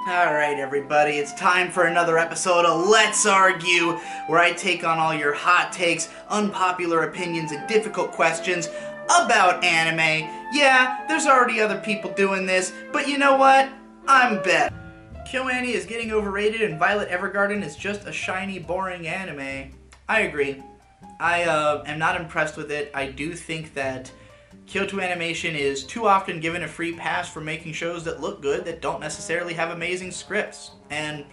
Alright everybody, it's time for another episode of Let's Argue, where I take on all your hot takes, unpopular opinions, and difficult questions about anime. Yeah, there's already other people doing this, but you know what? I'm better. KyoAni is getting overrated and Violet Evergarden is just a shiny, boring anime. I agree. I am not impressed with it. I do think that Kyoto Animation is too often given a free pass for making shows that look good that don't necessarily have amazing scripts. And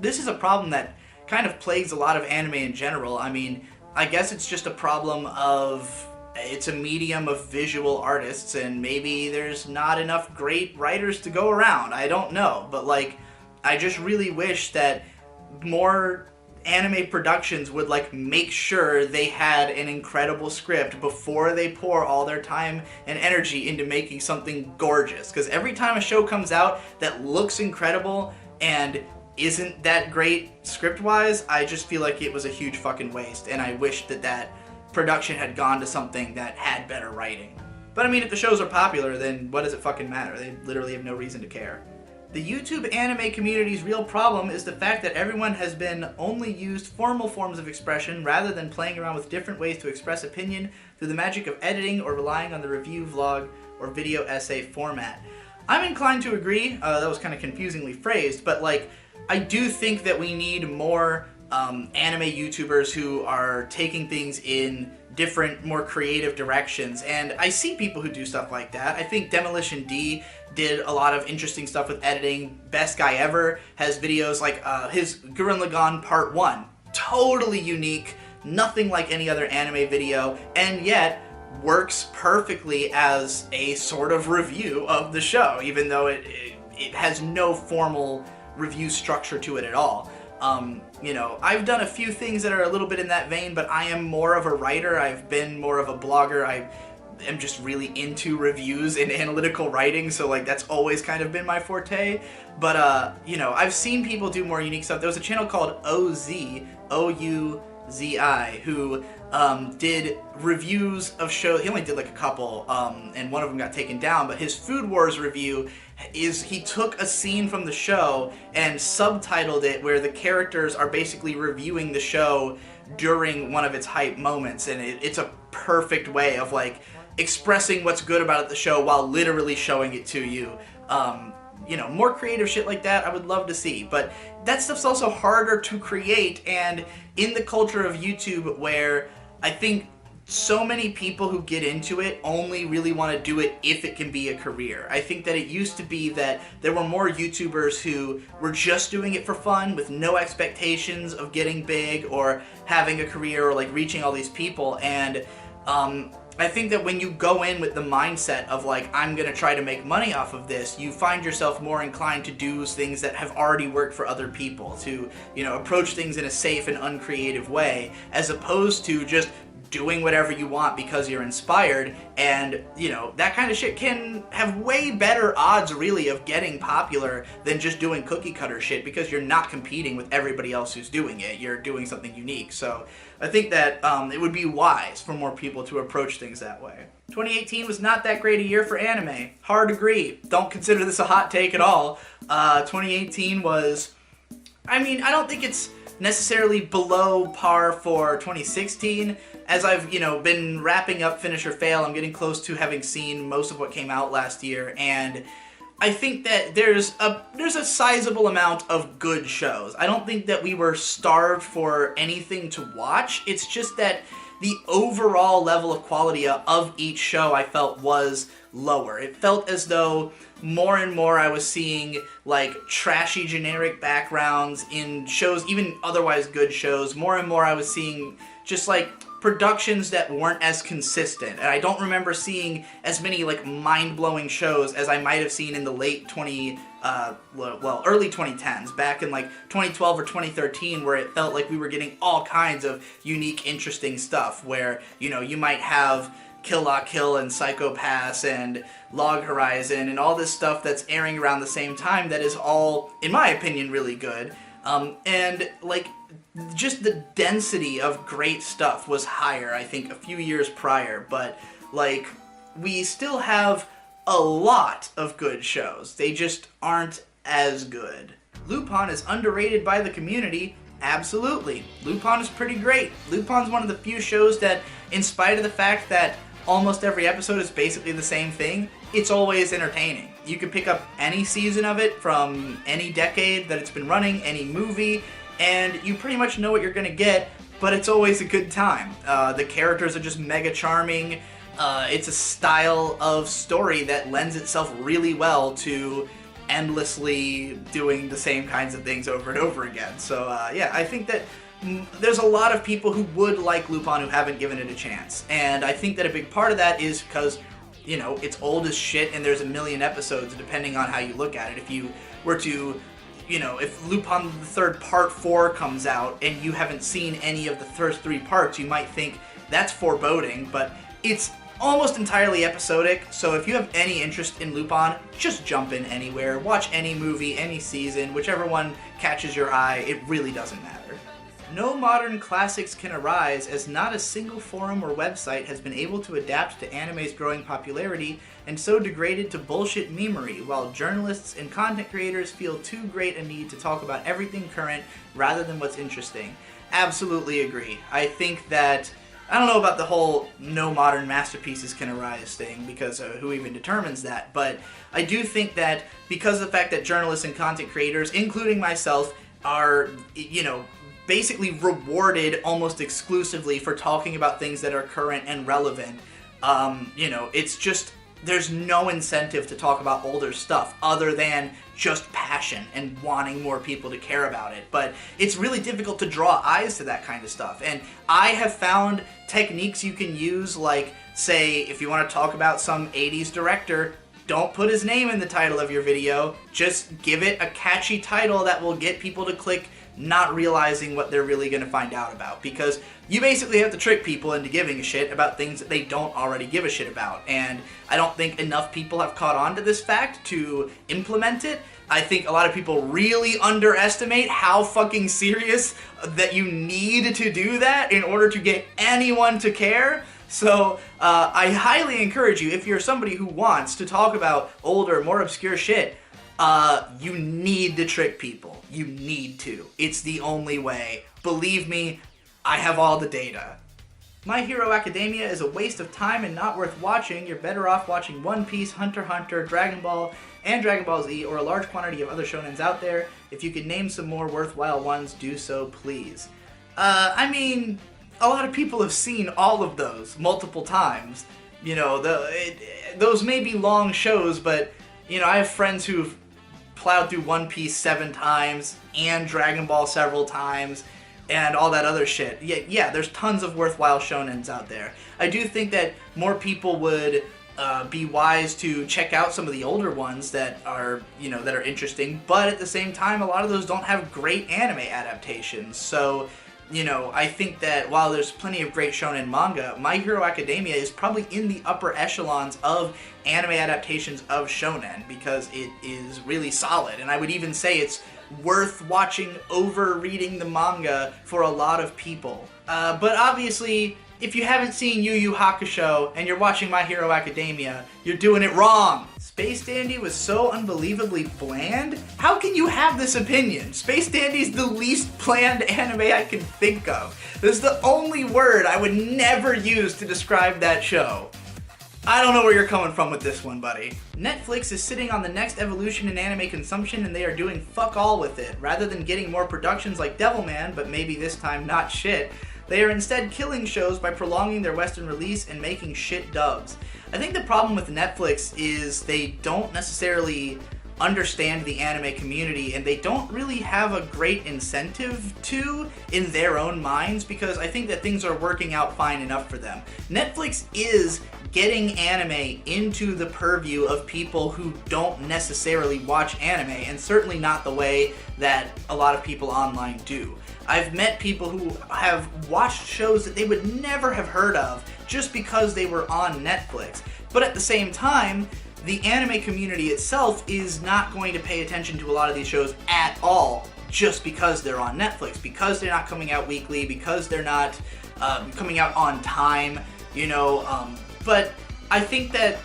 this is a problem that kind of plagues a lot of anime in general. I mean, I guess it's just a problem of it's a medium of visual artists and maybe there's not enough great writers to go around. I don't know. But like, I just really wish that more anime productions would make sure they had an incredible script before they pour all their time and energy into making something gorgeous. Because every time a show comes out that looks incredible and isn't that great script-wise, I just feel like it was a huge fucking waste, and I wish that that production had gone to something that had better writing. But I mean, if the shows are popular, then what does it fucking matter? They literally have no reason to care. The YouTube anime community's real problem is the fact that everyone has been only used formal forms of expression rather than playing around with different ways to express opinion through the magic of editing or relying on the review, vlog, or video essay format. I'm inclined to agree. That was kind of confusingly phrased, but I do think that we need more anime YouTubers who are taking things in different, more creative directions, and I see people who do stuff like that. I think Demolition D did a lot of interesting stuff with editing. Best Guy Ever has videos like his Gurren Lagann Part 1. Totally unique, nothing like any other anime video, and yet works perfectly as a sort of review of the show, even though it has no formal review structure to it at all. You know, I've done a few things that are a little bit in that vein, but I am more of a writer. I've been more of a blogger. I am just really into reviews and analytical writing, so that's always kind of been my forte. But you know, I've seen people do more unique stuff. There was a channel called OUZI, who did reviews of shows. He only did a couple, and one of them got taken down, but his Food Wars review is he took a scene from the show and subtitled it where the characters are basically reviewing the show during one of its hype moments, and it's a perfect way of expressing what's good about the show while literally showing it to you. You know, more creative shit like that I would love to see, but that stuff's also harder to create, and in the culture of YouTube where I think so many people who get into it only really want to do it if it can be a career. I think that it used to be that there were more YouTubers who were just doing it for fun with no expectations of getting big or having a career or reaching all these people, and I think that when you go in with the mindset of I'm gonna try to make money off of this, you find yourself more inclined to do things that have already worked for other people, to, you know, approach things in a safe and uncreative way, as opposed to just doing whatever you want because you're inspired. And, you know, that kind of shit can have way better odds, really, of getting popular than just doing cookie cutter shit, because you're not competing with everybody else who's doing it. You're doing something unique. So I think that it would be wise for more people to approach things that way. 2018 was not that great a year for anime. Hard agree. Don't consider this a hot take at all. 2018 was, I mean, I don't think it's necessarily below par for 2016. As I've, you know, been wrapping up Finish or Fail, I'm getting close to having seen most of what came out last year, and I think that there's a sizable amount of good shows. I don't think that we were starved for anything to watch. It's just that the overall level of quality of each show I felt was lower. It felt as though more and more I was seeing trashy generic backgrounds in shows, even otherwise good shows. More and more I was seeing just productions that weren't as consistent, and I don't remember seeing as many mind-blowing shows as I might have seen in the late early 2010s, back in 2012 or 2013, where it felt like we were getting all kinds of unique, interesting stuff, where, you know, you might have Kill La Kill and Psycho Pass and Log Horizon and all this stuff that's airing around the same time that is all, in my opinion, really good. And just the density of great stuff was higher, I think, a few years prior, but we still have a lot of good shows. They just aren't as good. Lupin is underrated by the community. Absolutely. Lupin is pretty great. Lupin's one of the few shows that, in spite of the fact that almost every episode is basically the same thing, it's always entertaining. You can pick up any season of it from any decade that it's been running, any movie, and you pretty much know what you're going to get, but it's always a good time. The characters are just mega charming. It's a style of story that lends itself really well to endlessly doing the same kinds of things over and over again. So yeah, I think that there's a lot of people who would like Lupin who haven't given it a chance. And I think that a big part of that is because, you know, it's old as shit and there's a million episodes depending on how you look at it. If you were to, you know, if Lupin the Third Part 4 comes out and you haven't seen any of the first 3 parts, you might think that's foreboding, but it's almost entirely episodic, so if you have any interest in Lupin, just jump in anywhere, watch any movie, any season, whichever one catches your eye, it really doesn't matter. No modern classics can arise as not a single forum or website has been able to adapt to anime's growing popularity and so degraded to bullshit memery, while journalists and content creators feel too great a need to talk about everything current rather than what's interesting. Absolutely agree. I think that I don't know about the whole no modern masterpieces can arise thing, because who even determines that, but I do think that because of the fact that journalists and content creators, including myself, are, you know, basically rewarded almost exclusively for talking about things that are current and relevant, you know, it's just, there's no incentive to talk about older stuff other than just passion and wanting more people to care about it. But it's really difficult to draw eyes to that kind of stuff. And I have found techniques you can use, like, say, if you want to talk about some 80s director, don't put his name in the title of your video. Just give it a catchy title that will get people to click, not realizing what they're really going to find out about. Because you basically have to trick people into giving a shit about things that they don't already give a shit about. And I don't think enough people have caught on to this fact to implement it. I think a lot of people really underestimate how fucking serious that you need to do that in order to get anyone to care. So I highly encourage you, if you're somebody who wants to talk about older, more obscure shit, you need to trick people. You need to. It's the only way. Believe me, I have all the data. My Hero Academia is a waste of time and not worth watching. You're better off watching One Piece, Hunter x Hunter, Dragon Ball, and Dragon Ball Z, or a large quantity of other shonens out there. If you could name some more worthwhile ones, do so, please. I mean, a lot of people have seen all of those multiple times. You know, those may be long shows, but, you know, I have friends who've plowed through One Piece 7 times, and Dragon Ball several times, and all that other shit. Yeah, there's tons of worthwhile shonens out there. I do think that more people would be wise to check out some of the older ones that are, you know, that are interesting, but at the same time, a lot of those don't have great anime adaptations. So, you know, I think that while there's plenty of great shonen manga, My Hero Academia is probably in the upper echelons of anime adaptations of shonen, because it is really solid, and I would even say it's worth watching over reading the manga for a lot of people. But obviously, if you haven't seen Yu Yu Hakusho and you're watching My Hero Academia, you're doing it wrong! Space Dandy was so unbelievably bland? How can you have this opinion? Space Dandy's the least bland anime I can think of. This is the only word I would never use to describe that show. I don't know where you're coming from with this one, buddy. Netflix is sitting on the next evolution in anime consumption, and they are doing fuck all with it. Rather than getting more productions like Devilman, but maybe this time not shit, they are instead killing shows by prolonging their Western release and making shit dubs. I think the problem with Netflix is they don't necessarily understand the anime community, and they don't really have a great incentive to in their own minds, because I think that things are working out fine enough for them. Netflix is getting anime into the purview of people who don't necessarily watch anime, and certainly not the way that a lot of people online do. I've met people who have watched shows that they would never have heard of just because they were on Netflix. But at the same time, the anime community itself is not going to pay attention to a lot of these shows at all just because they're on Netflix, because they're not coming out weekly, because they're not coming out on time, you know. But I think that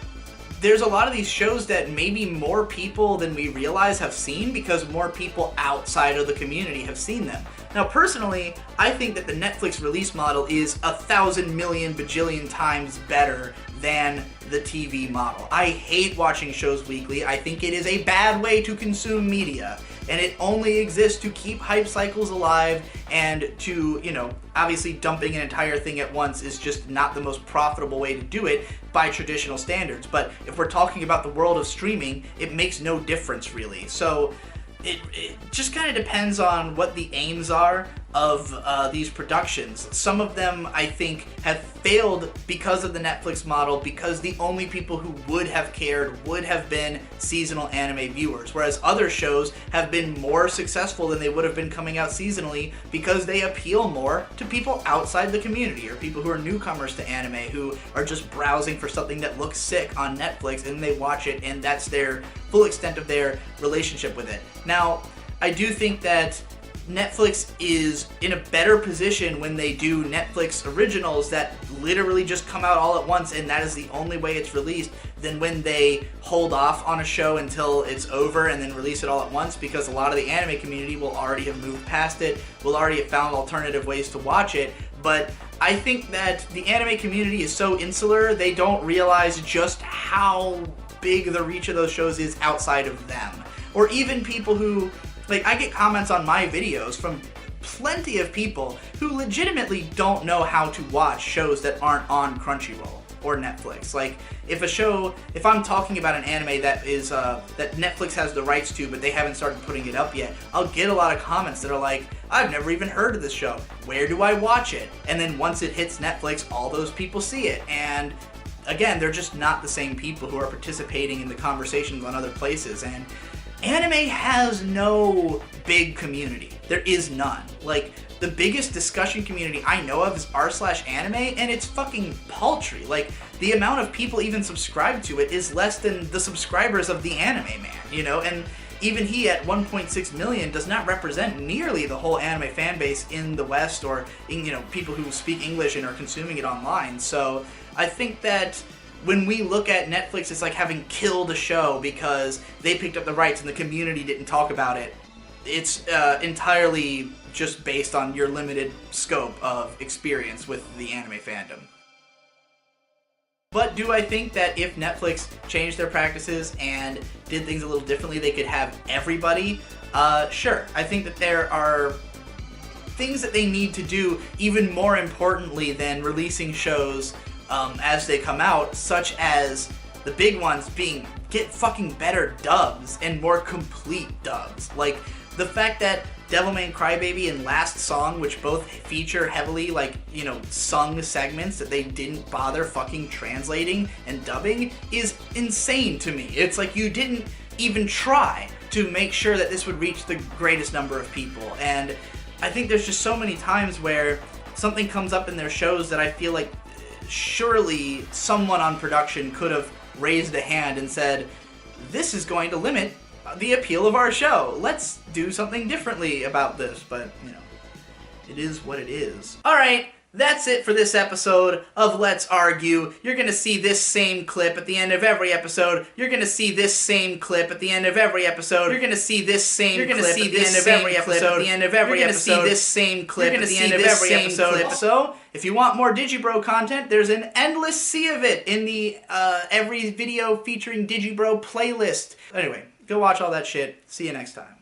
there's a lot of these shows that maybe more people than we realize have seen because more people outside of the community have seen them. Now, personally, I think that the Netflix release model is 1,000 million bajillion times better than the TV model. I hate watching shows weekly. I think it is a bad way to consume media, and it only exists to keep hype cycles alive and to, you know, obviously dumping an entire thing at once is just not the most profitable way to do it by traditional standards. But if we're talking about the world of streaming, it makes no difference really. So it just kind of depends on what the aims are of these productions. Some of them, I think, have failed because of the Netflix model, because the only people who would have cared would have been seasonal anime viewers, whereas other shows have been more successful than they would have been coming out seasonally because they appeal more to people outside the community, or people who are newcomers to anime, who are just browsing for something that looks sick on Netflix, and they watch it, and that's their full extent of their relationship with it. Now, I do think that Netflix is in a better position when they do Netflix originals that literally just come out all at once and that is the only way it's released, than when they hold off on a show until it's over and then release it all at once, because a lot of the anime community will already have moved past it, will already have found alternative ways to watch it. But I think that the anime community is so insular, they don't realize just how big the reach of those shows is outside of them. Or even people who, like, I get comments on my videos from plenty of people who legitimately don't know how to watch shows that aren't on Crunchyroll or Netflix. Like, if I'm talking about an anime that is that Netflix has the rights to, but they haven't started putting it up yet, I'll get a lot of comments that are like, I've never even heard of this show. Where do I watch it? And then once it hits Netflix, all those people see it. And again, they're just not the same people who are participating in the conversations on other places. And anime has no big community. There is none. Like, the biggest discussion community I know of is r/anime, and it's fucking paltry. Like, the amount of people even subscribe to it is less than the subscribers of the Anime Man, you know? And even he at 1.6 million does not represent nearly the whole anime fan base in the West, or in, you know, people who speak English and are consuming it online. So I think that when we look at Netflix, it's like having killed a show because they picked up the rights and the community didn't talk about it. It's entirely just based on your limited scope of experience with the anime fandom. But do I think that if Netflix changed their practices and did things a little differently, they could have everybody? Sure. I think that there are things that they need to do even more importantly than releasing shows as they come out, such as the big ones being get fucking better dubs and more complete dubs. Like, the fact that Devilman Crybaby and Last Song, which both feature heavily, like, you know, sung segments that they didn't bother fucking translating and dubbing, is insane to me. It's like you didn't even try to make sure that this would reach the greatest number of people. And I think there's just so many times where something comes up in their shows that I feel like surely someone on production could have raised a hand and said, this is going to limit the appeal of our show. Let's do something differently about this. But, you know, it is what it is. Alright, that's it for this episode of Let's Argue. You're gonna see this same clip at the end of every episode. You're gonna see this same clip at the end of every episode. You're gonna see this same clip at the end of every episode. At the end of every episode. You're gonna see this same clip at the end of every episode. So, if you want more Digibro content, there's an endless sea of it in the every video featuring Digibro playlist. Anyway, go watch all that shit. See you next time.